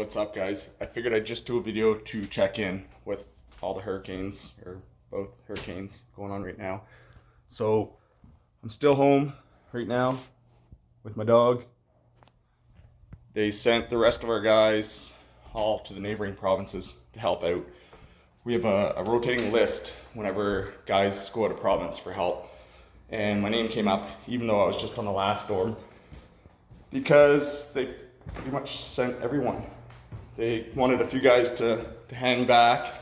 what's up, guys? I figured I'd just do a video to check in with all the hurricanes, or both hurricanes going on right now. So I'm still home right now with my dog. They sent the rest of our guys all to the neighboring provinces to help out. We have a rotating list whenever guys go out of province for help. And my name came up even though I was just on the last storm, because they pretty much sent everyone. They wanted a few guys to hang back,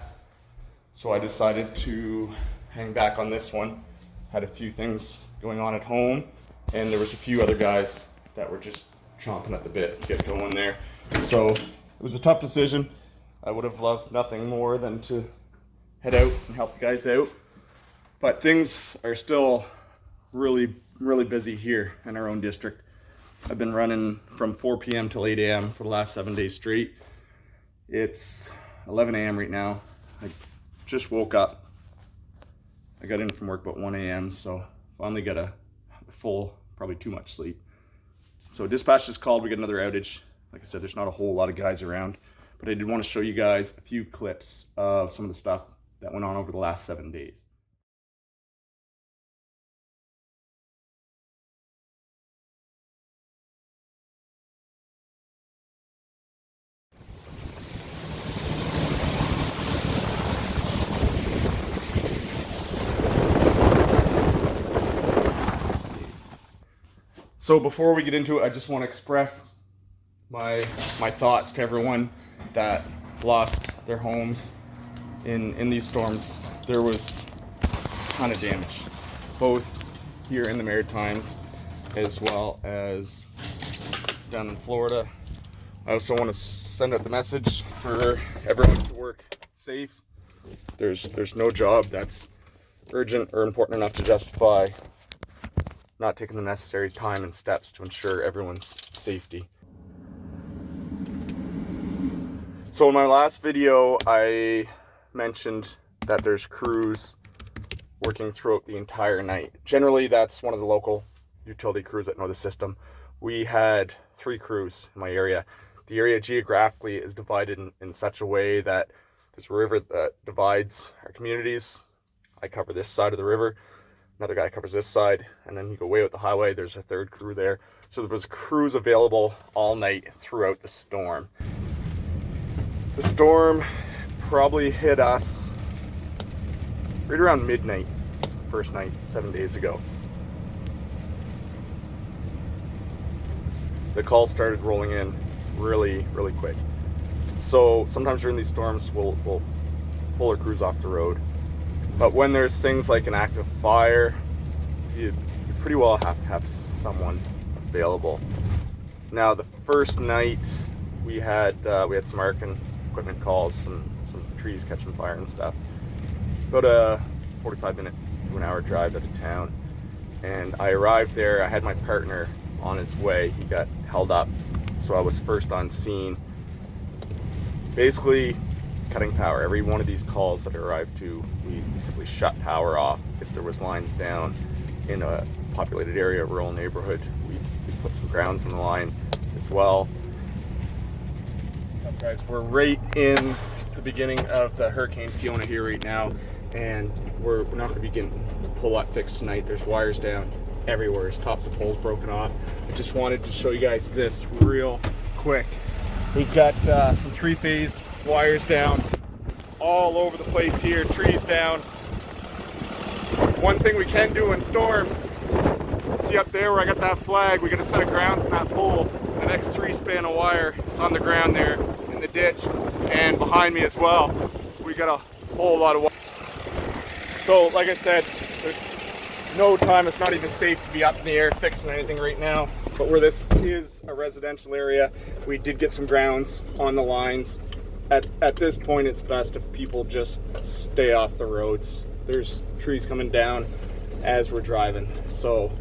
so I decided to hang back on this one. Had a few things going on at home, and there was a few other guys that were just chomping at the bit to get going there. So it was a tough decision. I would have loved nothing more than to head out and help the guys out, but things are still really busy here in our own district. I've been running from 4 p.m. till 8 a.m. for the last 7 days straight. It's 11 a.m. right now. I just woke up. I got in from work about 1 a.m. so finally got a full, probably too much sleep. So dispatch just called, we got another outage. Like I said, there's not a whole lot of guys around, but I did want to show you guys a few clips of some of the stuff that went on over the last 7 days. So before we get into it, I just want to express my thoughts to everyone that lost their homes in these storms. There was a ton of damage, both here in the Maritimes as well as down in Florida. I also want to send out the message for everyone to work safe. There's no job that's urgent or important enough to justify not taking the necessary time and steps to ensure everyone's safety. So in my last video, I mentioned that there's crews working throughout the entire night. Generally, that's one of the local utility crews that know the system. We had 3 crews in my area. The area geographically is divided in such a way that there's a river that divides our communities. I cover this side of the river. Another guy covers this side, and then you go way out the highway, there's a 3rd crew there. So there was crews available all night throughout the storm. The storm probably hit us right around midnight, first night, 7 days ago. The calls started rolling in really quick. So sometimes during these storms, we'll pull our crews off the road. But when there's things like an active fire, you pretty well have to have someone available. Now, the first night we had some American equipment calls, some trees catching fire and stuff. About a 45-minute to an hour drive out of town, and I arrived there. I had my partner on his way. He got held up, so I was first on scene. Basically, cutting power. Every one of these calls that I arrived to, we simply shut power off. If there was lines down in a populated area, rural neighborhood, we put some grounds in the line as well. What's up, guys? We're right in the beginning of the Hurricane Fiona here right now, and we're not going to be getting a whole lot fixed tonight. There's wires down everywhere. There's tops of poles broken off. I just wanted to show you guys this real quick. We've got some 3-phase wires down all over the place here, trees down. One thing we can do in storm, see up there where I got that flag, we got a set of grounds in that pole. The next 3 span of wire, it's on the ground there in the ditch, and behind me as well, we got a whole lot of wire. So like I said, there's no time, it's not even safe to be up in the air fixing anything right now. But where this is a residential area, we did get some grounds on the lines. At this point, it's best if people just stay off the roads. There's trees coming down as we're driving. So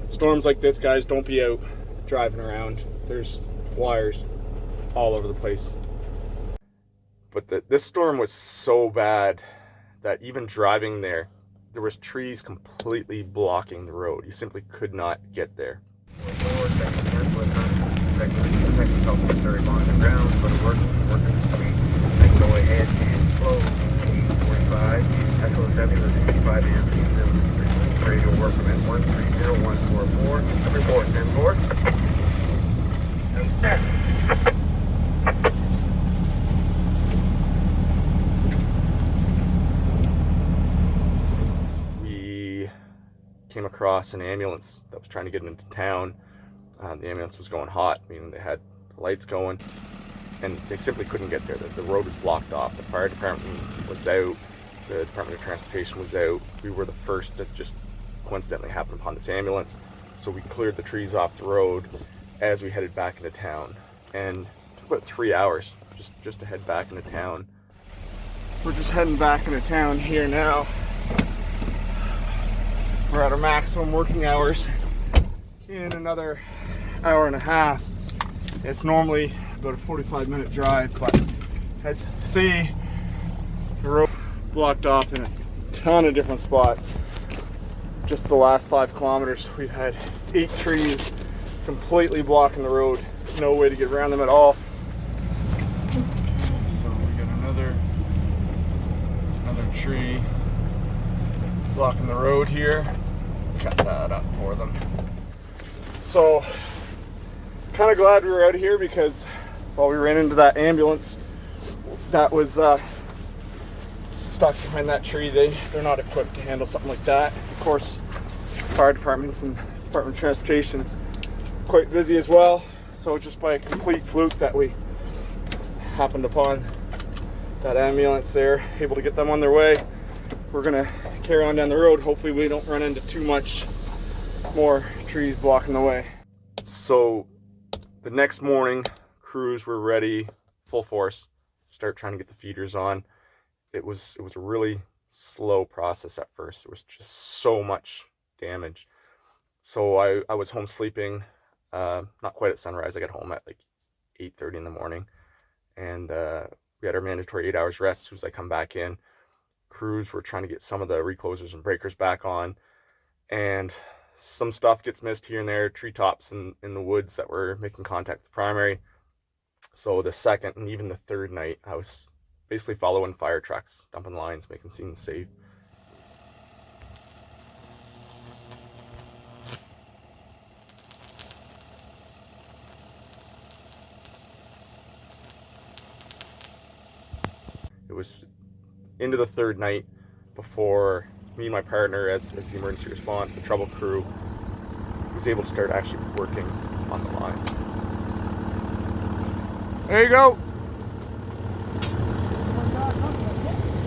storms like this, guys, don't be out driving around. There's wires all over the place. But this storm was so bad that even driving there was trees completely blocking the road. You simply could not get there. Technical necessary on the ground for the workers to be go ahead and close 8:45 and Echo 7 with 65 amps. Radio work from at 130144. Report 10-4. We came across an ambulance that was trying to get into town. The ambulance was going hot, meaning they had the lights going, and they simply couldn't get there. The road was blocked off. The fire department was out. The Department of Transportation was out. We were the first that just coincidentally happened upon this ambulance. So we cleared the trees off the road as we headed back into town. And it took about 3 hours just to head back into town. We're just heading back into town here now. We're at our maximum working hours. In another hour and a half. It's normally about a 45-minute drive, but as you see, the road blocked off in a ton of different spots. Just the last 5 kilometers, we've had 8 trees completely blocking the road. No way to get around them at all. Okay, so we got another tree blocking the road here. Cut that up for them. So, kind of glad we were out of here because, well, we ran into that ambulance that was stuck behind that tree. They're not equipped to handle something like that. Of course, fire departments and Department of Transportation's quite busy as well. So just by a complete fluke that we happened upon that ambulance there, able to get them on their way. We're gonna carry on down the road. Hopefully we don't run into too much more trees blocking the way. So the next morning, crews were ready, full force, start trying to get the feeders on. It was a really slow process at first. There was just so much damage. So I was home sleeping, not quite at sunrise. I got home at like 8:30 in the morning, and we had our mandatory 8 hours rest. As soon as I come back in, crews were trying to get some of the reclosers and breakers back on, and some stuff gets missed here and there, treetops in the woods that were making contact with the primary. So the second and even the third night, I was basically following fire trucks, dumping lines, making scenes safe. It was into the third night before me and my partner, as the emergency response, the trouble crew, was able to start actually working on the lines. There you go.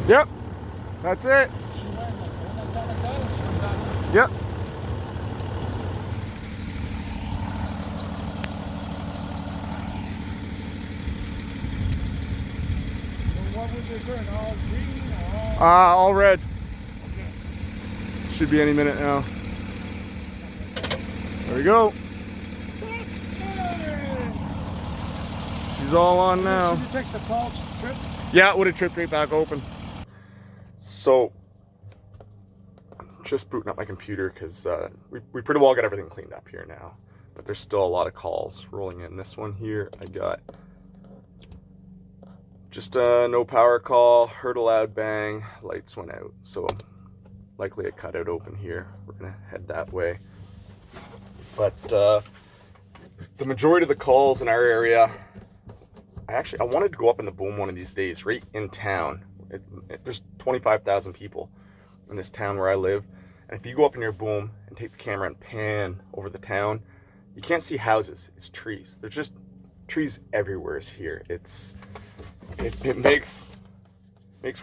Yep, that's it. Yep. What would they turn? All green or All red. Okay. Should be any minute now. There we go. She's all on now. Should you text the false trip? Yeah, it would have tripped right back open. So I'm just booting up my computer because we pretty well got everything cleaned up here now, but there's still a lot of calls rolling in. This one here, I got just a no power call, heard a loud bang, lights went out. So likely a cutout open here. We're gonna head that way. But the majority of the calls in our area, I wanted to go up in the boom one of these days, right in town. There's 25,000 people in this town where I live, and if you go up in your boom and take the camera and pan over the town, you can't see houses, it's trees. There's just trees everywhere here. It makes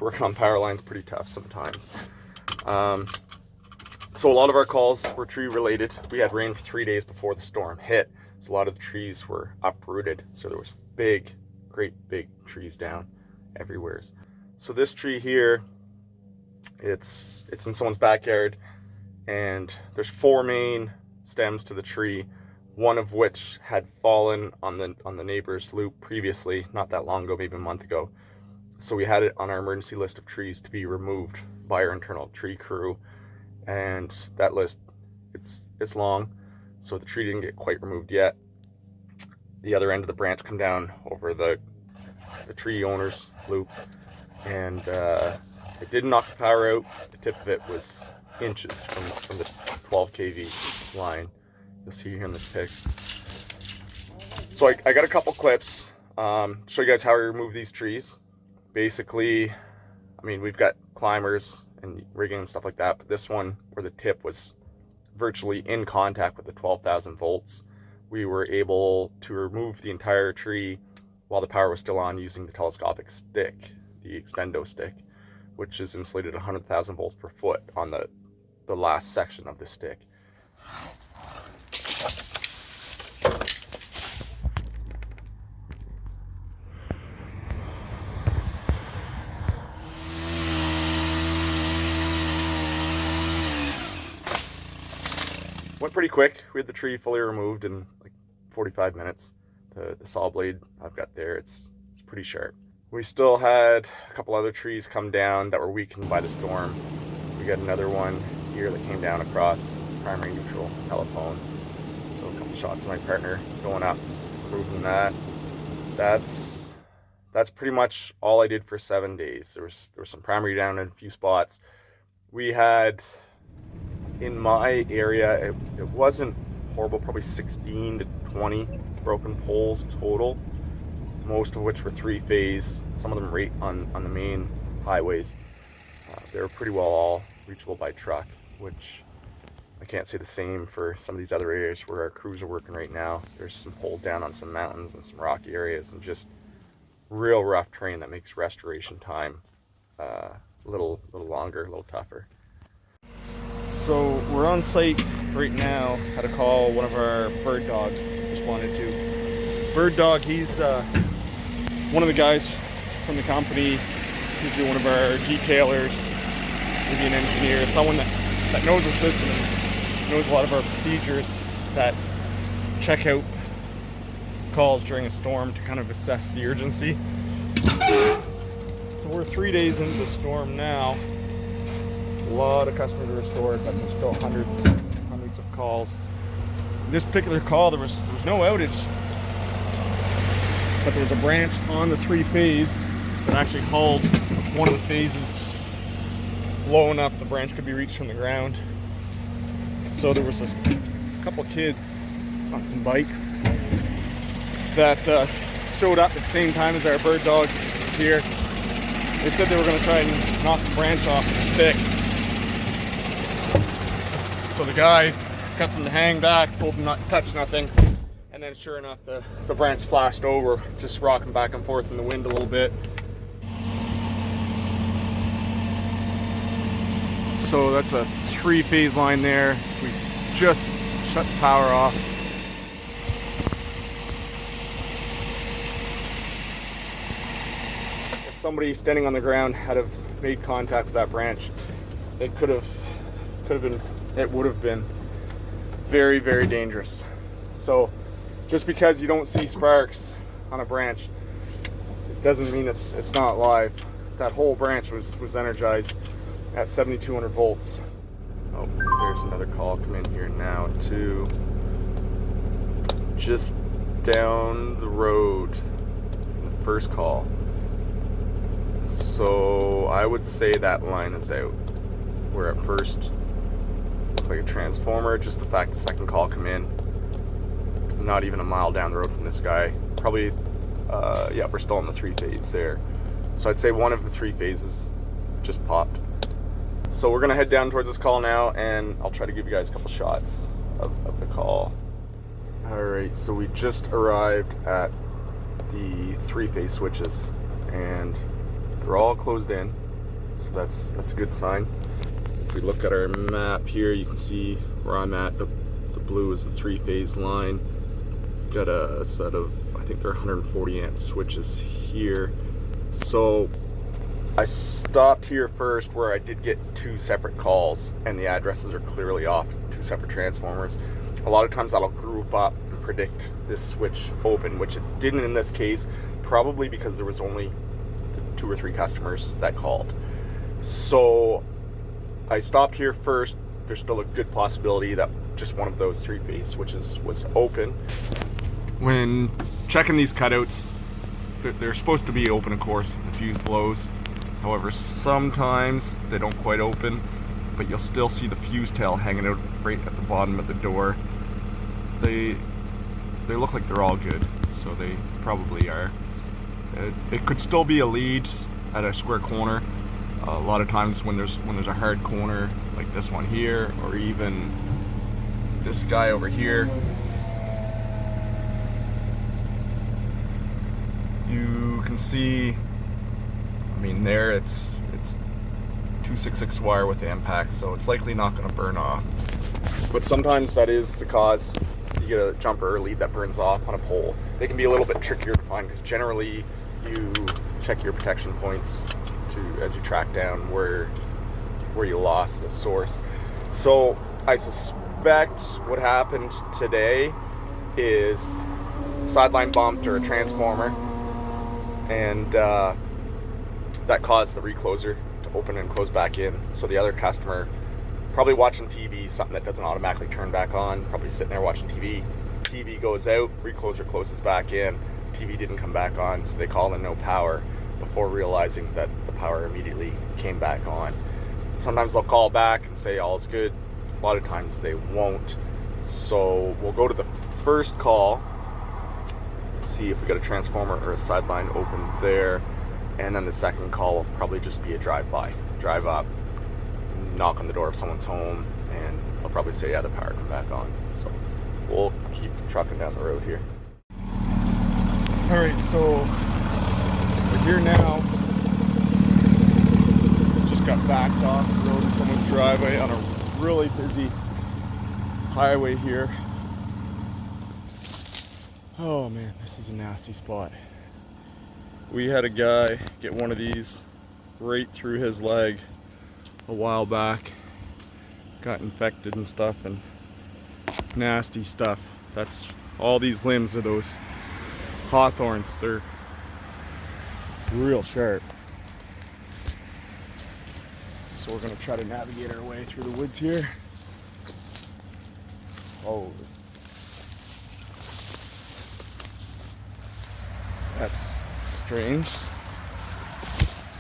working on power lines pretty tough sometimes. So a lot of our calls were tree related. We had rain for 3 days before the storm hit, so a lot of the trees were uprooted. So there was great big trees down everywhere. So this tree here, it's in someone's backyard, and there's 4 main stems to the tree, one of which had fallen on the neighbor's loop previously, not that long ago, maybe a month ago. So we had it on our emergency list of trees to be removed by our internal tree crew, and that list, it's long, so the tree didn't get quite removed yet. the other end of the branch come down over the tree owner's loop, and it didn't knock the power out. The tip of it was inches from the 12 kV line. You'll see here in this pic. So I got a couple clips, show you guys how we remove these trees. Basically, I mean, we've got climbers and rigging and stuff like that, but this one, where the tip was virtually in contact with the 12,000 volts, we were able to remove the entire tree while the power was still on using the telescopic stick, the extendo stick, which is insulated 100,000 volts per foot on the last section of the stick. Went pretty quick. We had the tree fully removed in like 45 minutes. The saw blade I've got there, it's pretty sharp. We still had a couple other trees come down that were weakened by the storm. We got another one here that came down across primary neutral telephone. So a couple shots of my partner going up, removing that. That's pretty much all I did for 7 days. There was some primary down in a few spots. We had, in my area, it wasn't horrible, probably 16 to 20 broken poles total, most of which were 3-phase, some of them right on the main highways. They were pretty well all reachable by truck, which I can't say the same for some of these other areas where our crews are working right now. There's some pulled down on some mountains and some rocky areas, and just real rough terrain that makes restoration time a little longer, a little tougher. So we're on site right now. Had to call one of our bird dogs, responded to. Bird dog, he's one of the guys from the company. He's one of our detailers, maybe an engineer, someone that knows the system and knows a lot of our procedures, that check out calls during a storm to kind of assess the urgency. So we're 3 days into the storm now. A lot of customers are restored, but there's still hundreds of calls. In this particular call, there was no outage, but there was a branch on the 3-phase that actually hauled one of the phases low enough the branch could be reached from the ground. So there was a couple of kids on some bikes that showed up at the same time as our bird dog was here. They said they were going to try and knock the branch off with a stick. So the guy got them to hang back, told them not to touch nothing, and then sure enough the branch flashed over, just rocking back and forth in the wind a little bit. So that's a 3-phase line there. We just shut the power off. If somebody standing on the ground had have made contact with that branch, it would have been very, very dangerous. So just because you don't see sparks on a branch, it doesn't mean it's not live. That whole branch was energized at 7,200 volts. Oh, there's another call come in here now too. Just down the road from the first call. So I would say that line is out. Where at first looked like a transformer, just the fact the second call come in, not even a mile down the road from this guy. Probably, yeah, we're still on the 3-phase there. So I'd say one of the 3 phases just popped. So we're gonna head down towards this call now, and I'll try to give you guys a couple shots of the call. All right, so we just arrived at the 3-phase switches, and they're all closed in, so that's a good sign. If we look at our map here, you can see where I'm at. The blue is the 3-phase line. We've got a set of, I think they're 140 amp switches here. So I stopped here first where I did get 2 separate calls, and the addresses are clearly off 2 separate transformers. A lot of times that'll group up and predict this switch open, which it didn't in this case, probably because there was only 2 or 3 customers that called. So I stopped here first. There's still a good possibility that just one of those 3-phase switches was open. When checking these cutouts, they're supposed to be open, of course, if the fuse blows. However, sometimes they don't quite open, but you'll still see the fuse tail hanging out right at the bottom of the door. They look like they're all good, so they probably are. It could still be a lead at a square corner. A lot of times when there's a hard corner like this one here, or even this guy over here, you can see, I mean, there it's 266 wire with the impact, so it's likely not going to burn off. But sometimes that is the cause. You get a jumper or lead that burns off on a pole. They can be a little bit trickier to find because generally you check your protection points as you track down where you lost the source. So I suspect what happened today is sideline bumped or a transformer, and that caused the recloser to open and close back in. So the other customer, probably watching TV, something that doesn't automatically turn back on, probably sitting there watching TV. TV goes out, recloser closes back in, TV didn't come back on, so they call in no power before realizing that the power immediately came back on. Sometimes they'll call back and say all is good. A lot of times they won't. So we'll go to the first call, see if we got a transformer or a sideline open there, and then the second call will probably just be a drive-by. Drive up, knock on the door of someone's home, and they'll probably say, yeah, the power come back on. So we'll keep trucking down the road here. All right, so we're here now. Just got backed off the road in someone's driveway on a really busy highway here. Oh man, this is a nasty spot. We had a guy get one of these right through his leg a while back. Got infected and stuff, and nasty stuff. That's all these limbs are those hawthorns. They're real sharp. So we're gonna try to navigate our way through the woods here. Oh, that's strange.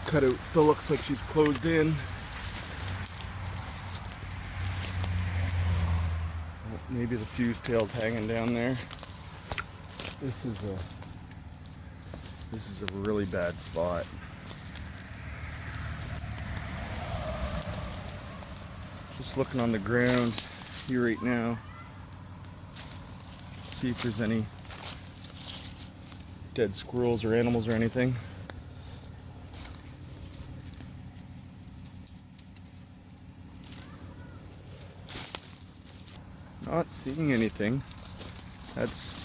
Cutout still looks like she's closed in. Maybe the fuse tail's hanging down there. This is a really bad spot. Just looking on the ground here right now. See if there's any dead squirrels or animals or anything. Not seeing anything. That's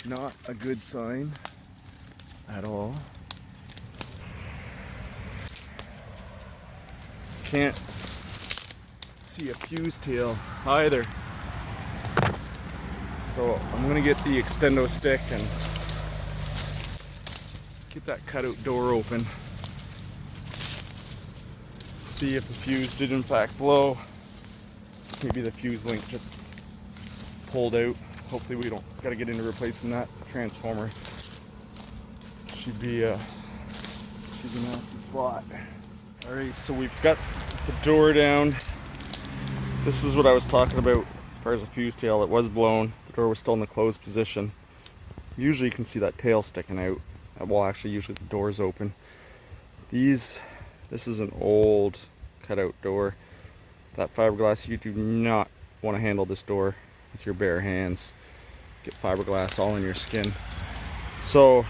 not a good sign at all. Can't see a fuse tail either. So I'm gonna get the extendo stick and get that cutout door open. See if the fuse did in fact blow. Maybe the fuse link just pulled out. Hopefully we don't gotta get into replacing that transformer. She'd be she's a nasty spot. Alright, so we've got the door down. This is what I was talking about as far as the fuse tail. It was blown. The door was still in the closed position. Usually you can see that tail sticking out. Well, actually usually the door's open. This is an old cutout door. That fiberglass, you do not want to handle this door with your bare hands. Get fiberglass all in your skin. So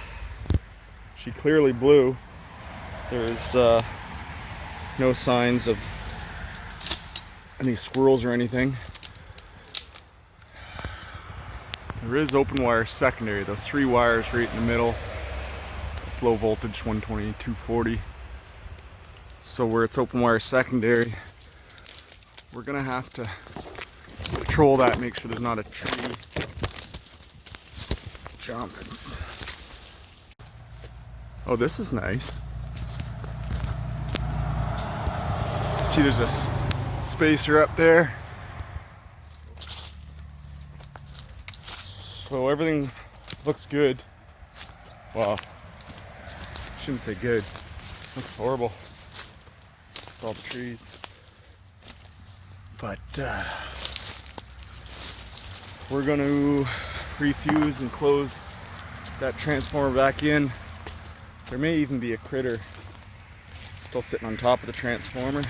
she clearly blew. There's no signs of any squirrels or anything. There is open wire secondary, those 3 wires right in the middle. It's low voltage 120, 240. So where it's open wire secondary, we're gonna have to patrol that, make sure there's not a tree jumping. Oh, this is nice. See, there's a spacer up there. So everything looks good. Well, I shouldn't say good. Looks horrible with all the trees. But we're going to refuse and close that transformer back in. There may even be a critter still sitting on top of the transformer.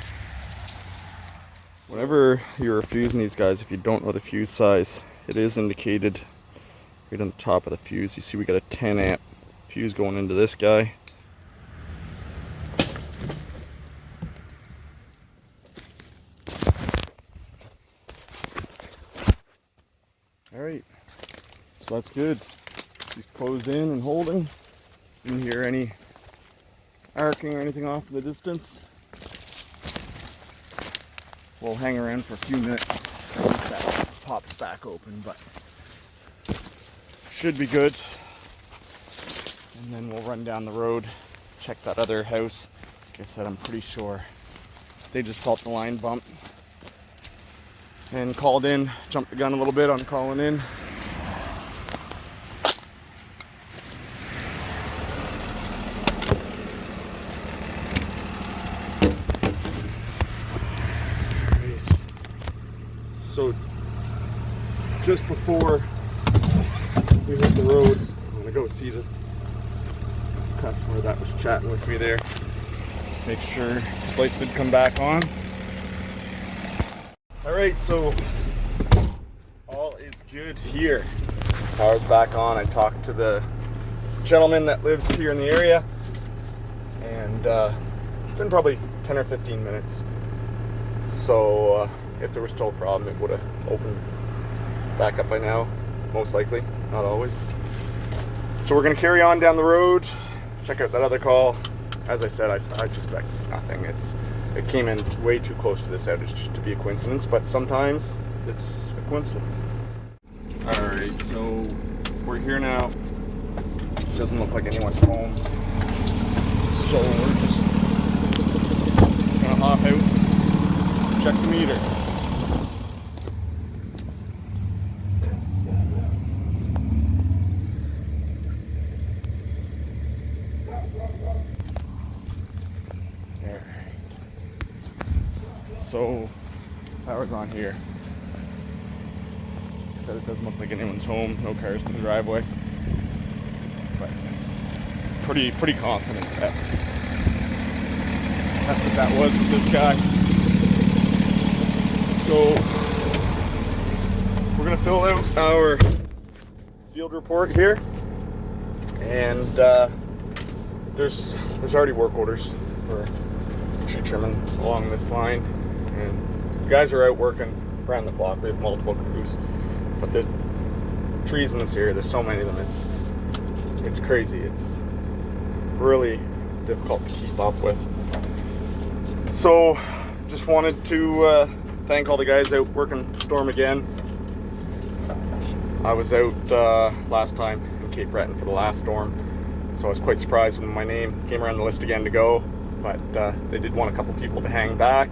Whenever you're fusing these guys, if you don't know the fuse size, it is indicated right on the top of the fuse. You see we got a 10 amp fuse going into this guy. Alright, so that's good. He's closed in and holding. Didn't hear any arcing or anything off in the distance. We'll hang around for a few minutes until that pops back open, but should be good. And then we'll run down the road, check that other house. Like I said, I'm pretty sure they just felt the line bump and called in, jumped the gun a little bit on calling in. So just before we hit the road, I'm gonna go see the customer that was chatting with me there. Make sure his lights did come back on. All right, so all is good here. Power's back on. I talked to the gentleman that lives here in the area, and it's been probably 10 or 15 minutes. So if there was still a problem, it would have opened back up by now, most likely, not always. So we're gonna carry on down the road, check out that other call. As I said, I suspect it's nothing. It came in way too close to this outage to be a coincidence, but sometimes it's a coincidence. All right, so we're here now. Doesn't look like anyone's home. So we're just gonna hop out, check the meter. So, power's on here. Said it doesn't look like anyone's home, no cars in the driveway. But pretty confident that that's what that was with this guy. So we're gonna fill out our field report here, and there's already work orders for tree trimming along this line. And the guys are out working around the clock. We have multiple crews, but the trees in this area, there's so many of them, it's crazy. It's really difficult to keep up with. So just wanted to thank all the guys out working the storm again. I was out last time in Cape Breton for the last storm, so I was quite surprised when my name came around the list again to go, but they did want a couple people to hang back.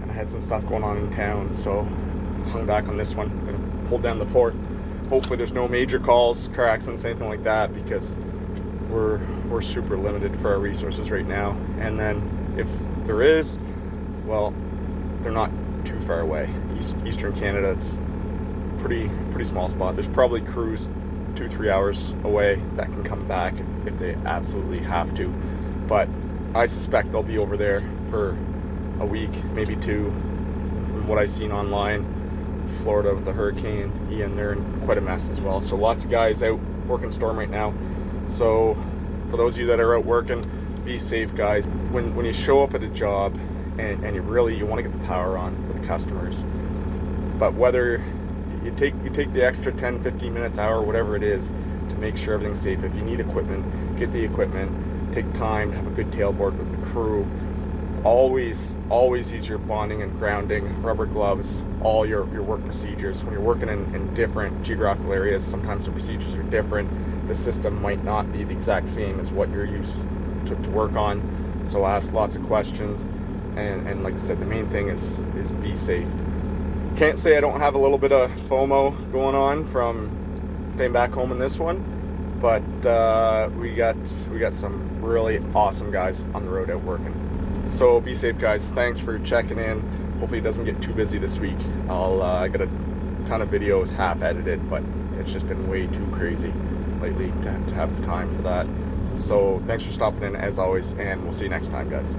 I had some stuff going on in town, so hung back on this one. I'm gonna pull down the fort. Hopefully there's no major calls, car accidents, anything like that, because we're super limited for our resources right now. And then if there is, well, they're not too far away. Eastern Canada, it's pretty small spot. There's probably crews 2-3 hours away that can come back if they absolutely have to. But I suspect they'll be over there for a week, maybe two. From what I've seen online, Florida with the hurricane Ian, they're in quite a mess as well. So lots of guys out working storm right now. So for those of you that are out working, be safe, guys. When you show up at a job and you want to get the power on for the customers, but whether you take the extra 10, 15 minutes, hour, whatever it is, to make sure everything's safe. If you need equipment, get the equipment. Take time to have a good tailboard with the crew. Always use your bonding and grounding, rubber gloves, all your work procedures. When you're working in different geographical areas, sometimes the procedures are different. The system might not be the exact same as what you're used to work on. So ask lots of questions, and like I said, the main thing is be safe. Can't say I don't have a little bit of FOMO going on from staying back home in this one, but we got some really awesome guys on the road out working. So be safe, guys. Thanks for checking in. Hopefully it doesn't get too busy this week. I got a ton of videos half edited, but it's just been way too crazy lately to have the time for that. So thanks for stopping in as always, and we'll see you next time, guys.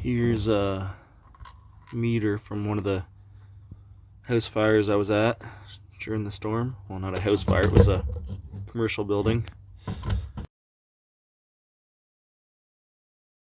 Here's a meter from one of the house fires I was at during the storm. Well, not a house fire, it was a commercial building.